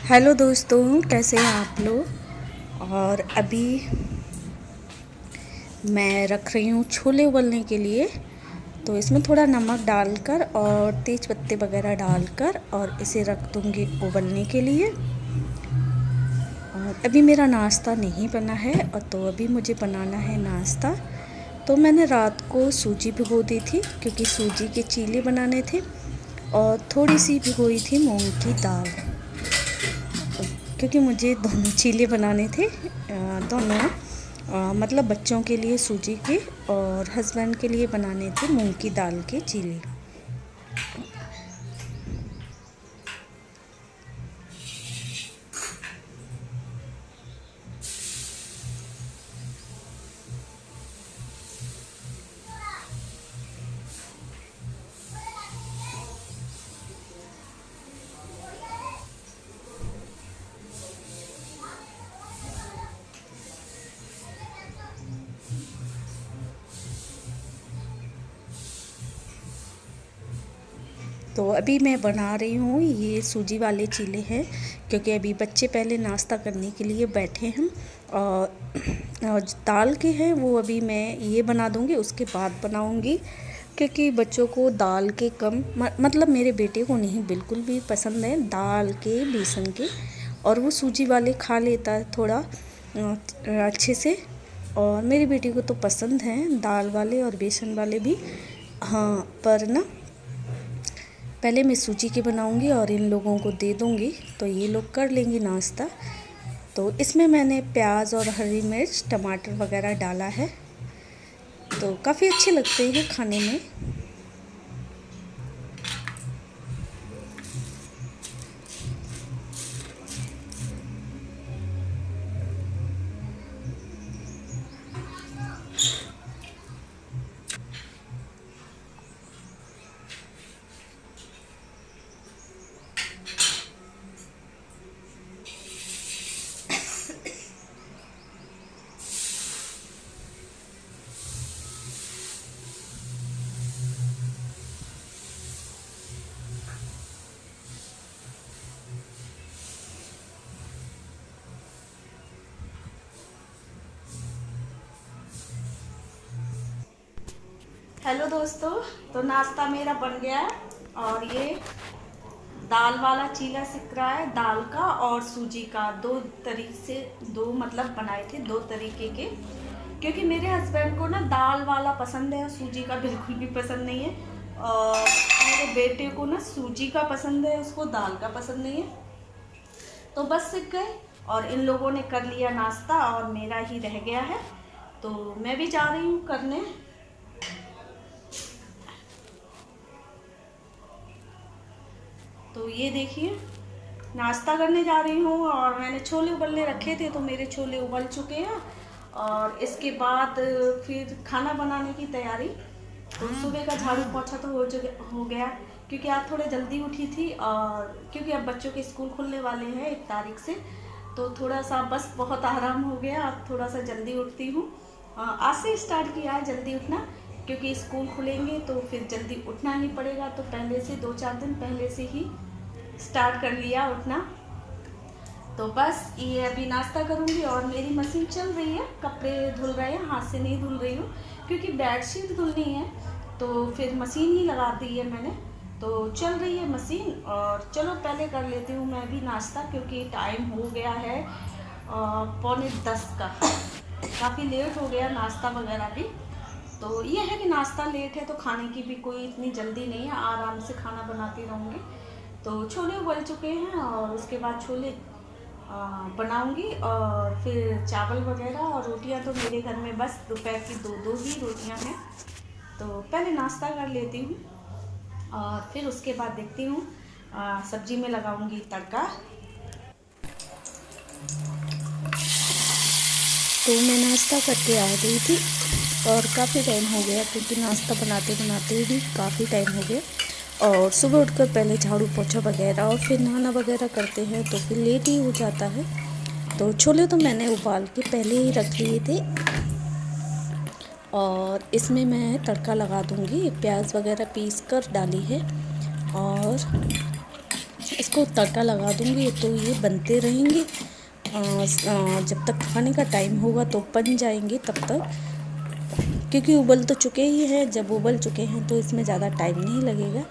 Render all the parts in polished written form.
Hello दोस्तों, कैसे हैं आप लोग। और अभी मैं रख रही हूँ छोले उबलने के लिए। तो इसमें थोड़ा नमक डालकर और तेज पत्ते वगैरह डालकर और इसे रख दूँगी उबलने के लिए। और अभी मेरा नाश्ता नहीं बना है और तो अभी मुझे बनाना है नाश्ता। तो मैंने रात को सूजी भिगो दी थी क्योंकि सूजी के चीले बनाने थे, और थोड़ी सी भिगोई थी मूंग की दाल क्योंकि मुझे दोनों चीले बनाने थे। दोनों मतलब बच्चों के लिए सूजी के और हस्बैंड के लिए बनाने थे मूंग की दाल के चीले। तो अभी मैं बना रही हूँ, ये सूजी वाले चीले हैं क्योंकि अभी बच्चे पहले नाश्ता करने के लिए बैठे हैं। और दाल के हैं वो अभी मैं ये बना दूँगी, उसके बाद बनाऊँगी क्योंकि बच्चों को दाल के कम मतलब मेरे बेटे को नहीं बिल्कुल भी पसंद है दाल के बेसन के, और वो सूजी वाले खा लेता है थोड़ा अच्छे से। और मेरी बेटी को तो पसंद हैं दाल वाले और बेसन वाले भी। हाँ, पर ना पहले मैं सूजी के बनाऊंगी और इन लोगों को दे दूंगी तो ये लोग कर लेंगे नाश्ता। तो इसमें मैंने प्याज और हरी मिर्च टमाटर वगैरह डाला है, तो काफ़ी अच्छे लगते हैं खाने में। हेलो दोस्तों, तो नाश्ता मेरा बन गया है और ये दाल वाला चीला सिक रहा है, दाल का और सूजी का दो तरीके से, दो मतलब बनाए थे दो तरीके के। क्योंकि मेरे हस्बैंड को ना दाल वाला पसंद है, सूजी का बिल्कुल भी पसंद नहीं है। और मेरे बेटे को ना सूजी का पसंद है, उसको दाल का पसंद नहीं है। तो बस सीख गए और इन लोगों ने कर लिया नाश्ता और मेरा ही रह गया है, तो मैं भी जा रही हूँ करने। तो ये देखिए नाश्ता करने जा रही हूँ और मैंने छोले उबलने रखे थे तो मेरे छोले उबल चुके हैं। और इसके बाद फिर खाना बनाने की तैयारी। तो सुबह का झाड़ू पोछा तो हो गया क्योंकि आज थोड़े जल्दी उठी थी, और क्योंकि अब बच्चों के स्कूल खुलने वाले हैं 1 तारीख से, तो थोड़ा सा बस बहुत आराम हो गया। अब थोड़ा सा जल्दी उठती हूँ। आज से स्टार्ट किया है जल्दी उठना क्योंकि स्कूल खुलेंगे तो फिर जल्दी उठना ही पड़ेगा। तो पहले से 2-4 दिन पहले से ही स्टार्ट कर लिया उठना। तो बस ये अभी नाश्ता करूँगी और मेरी मशीन चल रही है, कपड़े धुल रहे हैं, हाथ से नहीं धुल रही हूँ क्योंकि बेडशीट धुलनी है तो फिर मशीन ही लगा दी है मैंने। तो चल रही है मशीन और चलो पहले कर लेती हूँ मैं भी नाश्ता क्योंकि टाइम हो गया है 9:45 का, काफ़ी लेट हो गया नाश्ता वगैरह भी। तो ये है कि नाश्ता लेट है तो खाने की भी कोई इतनी जल्दी नहीं है, आराम से खाना बनाती रहूँगी। तो छोले उबल चुके हैं और उसके बाद छोले बनाऊंगी और फिर चावल वगैरह और रोटियां तो मेरे घर में बस दोपहर की दो ही रोटियां हैं। तो पहले नाश्ता कर लेती हूँ और फिर उसके बाद देखती हूँ सब्जी में लगाऊंगी तड़का। तो मैं नाश्ता करके आ गई थी और काफ़ी टाइम हो गया क्योंकि नाश्ता बनाते बनाते भी काफ़ी टाइम हो गया। और सुबह उठकर पहले झाड़ू पोछा वगैरह और फिर नहाना वगैरह करते हैं तो फिर लेट ही हो जाता है। तो छोले तो मैंने उबाल के पहले ही रख लिए थे और इसमें मैं तड़का लगा दूंगी। प्याज वगैरह पीस कर डाली है और इसको तड़का लगा दूँगी तो ये बनते रहेंगे। जब तक खाने का टाइम होगा तो बन जाएंगे तब तक, क्योंकि उबल तो चुके ही हैं। जब उबल चुके हैं तो इसमें ज़्यादा टाइम नहीं लगेगा।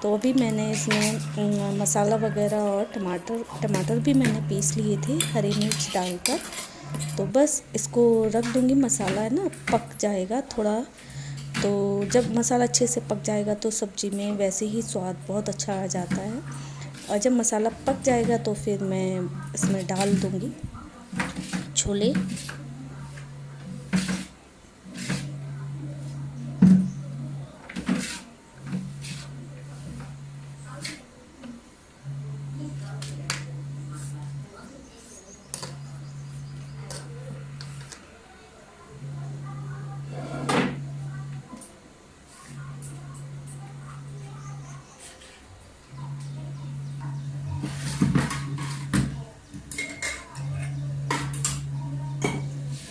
तो अभी मैंने इसमें मसाला वगैरह और टमाटर भी मैंने पीस लिए थे हरी मिर्च डालकर। तो बस इसको रख दूँगी। मसाला है ना पक जाएगा थोड़ा, तो जब मसाला अच्छे से पक जाएगा तो सब्ज़ी में वैसे ही स्वाद बहुत अच्छा आ जाता है। और जब मसाला पक जाएगा तो फिर मैं इसमें डाल दूँगी छोले।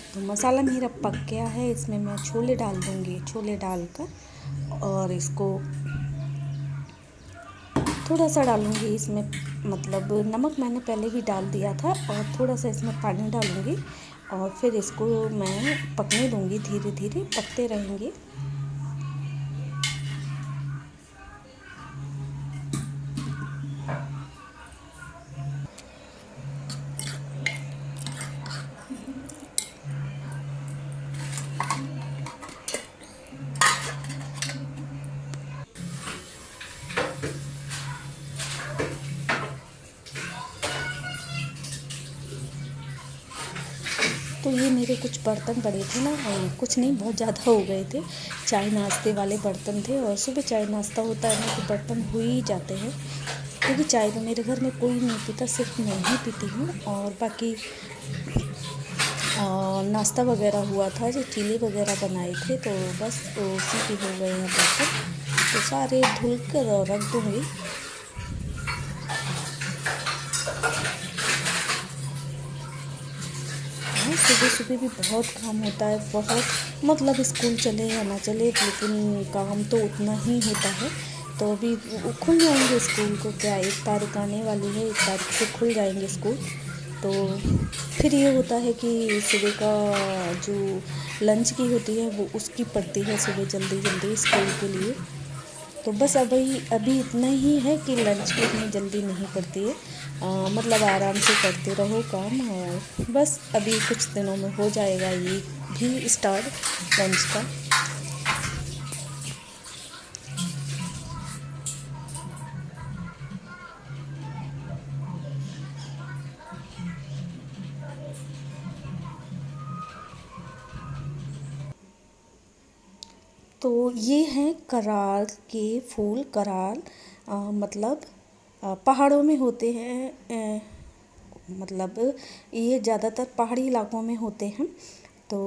तो मसाला मेरा पक गया है, इसमें मैं छोले डाल दूँगी। छोले डालकर और इसको थोड़ा सा डालूँगी इसमें, मतलब नमक मैंने पहले भी डाल दिया था, और थोड़ा सा इसमें पानी डालूँगी और फिर इसको मैं पकने दूँगी। धीरे धीरे पकते रहेंगे। तो ये मेरे कुछ बर्तन पड़े थे ना, कुछ नहीं बहुत ज़्यादा हो गए थे। चाय नाश्ते वाले बर्तन थे, और सुबह चाय नाश्ता होता है ना तो बर्तन हो ही जाते हैं, क्योंकि चाय तो मेरे घर में कोई नहीं पीता, सिर्फ मैं ही पीती हूँ। और बाकी नाश्ता वगैरह हुआ था, जो चीले वगैरह बनाए थे, तो बस उसी के हो गए हैं बर्तन। तो सारे धुल कर और रख दूँगी। सुबह सुबह भी बहुत काम होता है, बहुत, मतलब स्कूल चले या ना चले लेकिन काम तो उतना ही होता है। तो अभी खुल जाएंगे स्कूल को, क्या 1 तारीख आने वाली है, 1 तारीख से खुल जाएंगे स्कूल। तो फिर ये होता है कि सुबह का जो लंच की होती है वो उसकी पड़ती है सुबह जल्दी जल्दी स्कूल के लिए। तो बस अभी इतना ही है कि लंच की इतनी जल्दी नहीं पड़ती है, मतलब आराम से करते रहो काम। और बस अभी कुछ दिनों में हो जाएगा ये भी स्टार्ट लंच का। तो ये हैं कराल के फूल। कराल मतलब पहाड़ों में होते हैं, मतलब ये ज़्यादातर पहाड़ी इलाकों में होते हैं। तो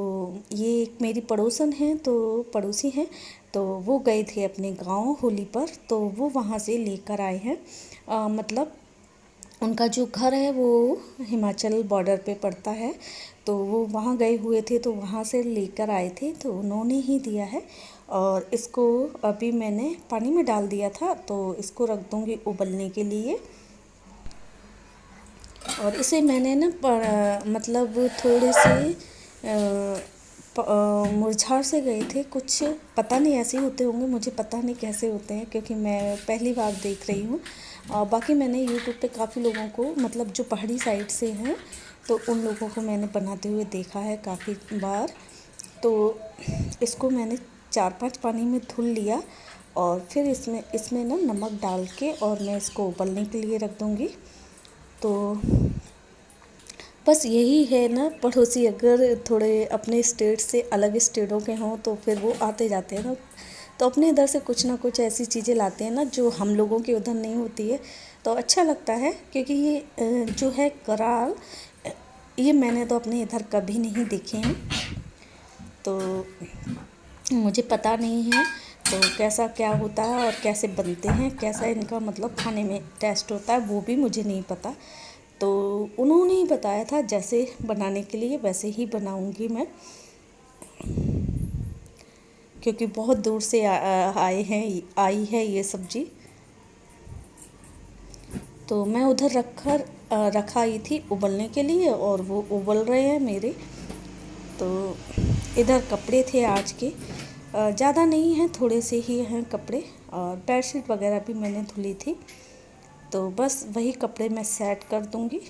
ये एक मेरी पड़ोसन हैं, तो पड़ोसी हैं, तो वो गए थे अपने गांव होली पर, तो वो वहाँ से लेकर आए हैं। मतलब उनका जो घर है वो हिमाचल बॉर्डर पे पड़ता है, तो वो वहाँ गए हुए थे, तो वहाँ से लेकर आए थे, तो उन्होंने ही दिया है। और इसको अभी मैंने पानी में डाल दिया था, तो इसको रख दूँगी उबलने के लिए। और इसे मैंने ना मतलब थोड़े से मुरझा से गए थे कुछ, पता नहीं ऐसे ही होते होंगे, मुझे पता नहीं कैसे होते हैं, क्योंकि मैं पहली बार देख रही हूँ। बाकी मैंने यूट्यूब पे काफ़ी लोगों को, मतलब जो पहाड़ी साइड से हैं, तो उन लोगों को मैंने बनाते हुए देखा है काफ़ी बार। तो इसको मैंने 4-5 पानी में धुल लिया, और फिर इसमें ना नमक डाल के और मैं इसको उबलने के लिए रख दूँगी। तो बस यही है ना, पड़ोसी अगर थोड़े अपने स्टेट से अलग स्टेटों के हों तो फिर वो आते जाते हैं ना, तो अपने इधर से कुछ ना कुछ ऐसी चीज़ें लाते हैं ना जो हम लोगों के उधर नहीं होती है, तो अच्छा लगता है। क्योंकि ये जो है कराल, ये मैंने तो अपने इधर कभी नहीं देखे हैं, तो मुझे पता नहीं है तो कैसा क्या होता है और कैसे बनते हैं, कैसा इनका मतलब खाने में टेस्ट होता है, वो भी मुझे नहीं पता। तो उन्होंने ही बताया था, जैसे बनाने के लिए वैसे ही बनाऊंगी मैं, क्योंकि बहुत दूर से आई है ये सब्ज़ी। तो मैं उधर रखा ही थी उबलने के लिए, और वो उबल रहे हैं मेरे। तो इधर कपड़े थे आज के, ज़्यादा नहीं हैं, थोड़े से ही हैं कपड़े, और बेडशीट वगैरह भी मैंने धुली थी। तो बस वही कपड़े मैं सेट कर दूँगी,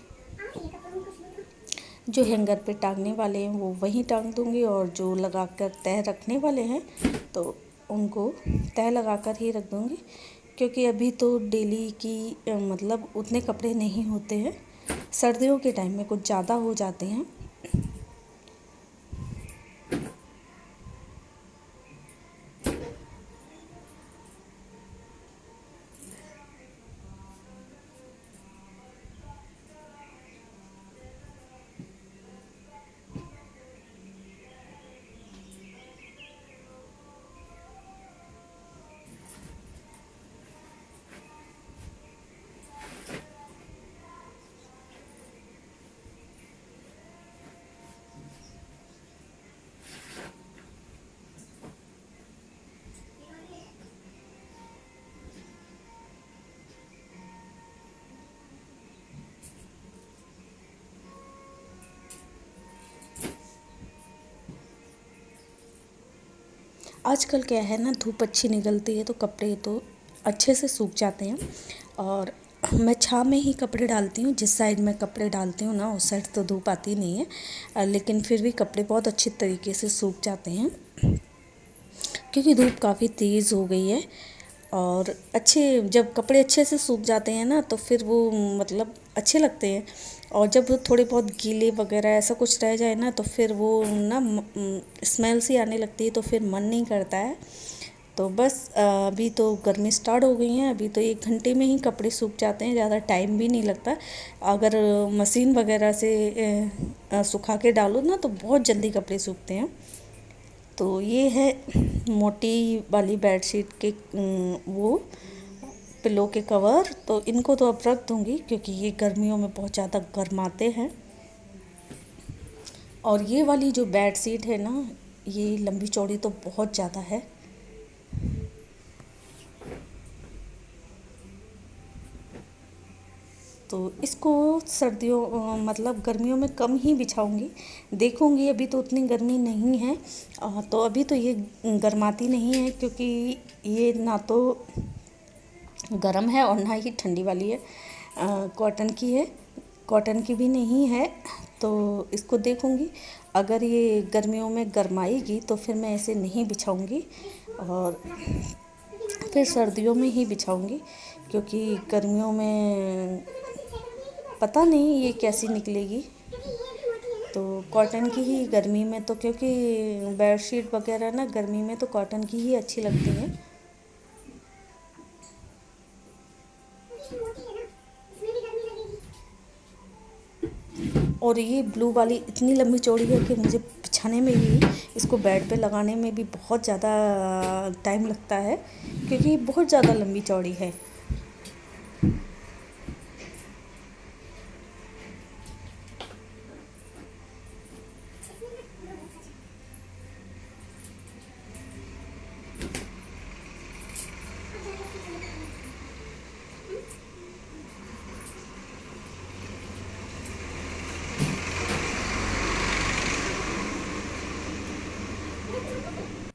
जो हैंगर पे टांगने वाले हैं वो वहीं टांग दूँगी, और जो लगा कर तह रखने वाले हैं तो उनको तह लगा कर ही रख दूँगी, क्योंकि अभी तो डेली की मतलब उतने कपड़े नहीं होते हैं, सर्दियों के टाइम में कुछ ज़्यादा हो जाते हैं। आजकल क्या है ना, धूप अच्छी निकलती है तो कपड़े तो अच्छे से सूख जाते हैं, और मैं छाँव में ही कपड़े डालती हूँ। जिस साइड मैं कपड़े डालती हूँ ना, उस साइड तो धूप आती नहीं है, लेकिन फिर भी कपड़े बहुत अच्छे तरीके से सूख जाते हैं, क्योंकि धूप काफ़ी तेज़ हो गई है। और जब कपड़े अच्छे से सूख जाते हैं ना, तो फिर वो मतलब अच्छे लगते हैं। और जब वो थोड़े बहुत गीले वगैरह ऐसा कुछ रह जाए ना, तो फिर वो ना स्मेल सी आने लगती है, तो फिर मन नहीं करता है। तो बस अभी तो गर्मी स्टार्ट हो गई है, अभी तो 1 घंटे में ही कपड़े सूख जाते हैं, ज़्यादा टाइम भी नहीं लगता। अगर मशीन वगैरह से सुखा के डालो ना, तो बहुत जल्दी कपड़े सूखते हैं। तो ये है मोटी वाली बेडशीट के वो पिलो के कवर। तो इनको तो अब रख दूँगी, क्योंकि ये गर्मियों में बहुत ज़्यादा गर्माते हैं। और ये वाली जो बेडशीट है ना, ये लंबी चौड़ी तो बहुत ज़्यादा है। तो इसको सर्दियों मतलब गर्मियों में कम ही बिछाऊंगी, देखूंगी। अभी तो उतनी गर्मी नहीं है, तो अभी तो ये गर्माती नहीं है, क्योंकि ये ना तो गर्म है और ना ही ठंडी वाली है, कॉटन की है, कॉटन की भी नहीं है। तो इसको देखूंगी, अगर ये गर्मियों में गर्माएगी तो फिर मैं ऐसे नहीं बिछाऊंगी, और फिर सर्दियों में ही बिछाऊंगी, क्योंकि गर्मियों में पता नहीं ये कैसी निकलेगी। तो कॉटन की ही गर्मी में, तो क्योंकि बेडशीट वगैरह ना गर्मी में तो कॉटन की ही अच्छी लगती हैं। और ये ब्लू वाली इतनी लंबी चौड़ी है कि मुझे बिछाने में भी, इसको बेड पे लगाने में भी बहुत ज़्यादा टाइम लगता है, क्योंकि बहुत ज़्यादा लंबी चौड़ी है।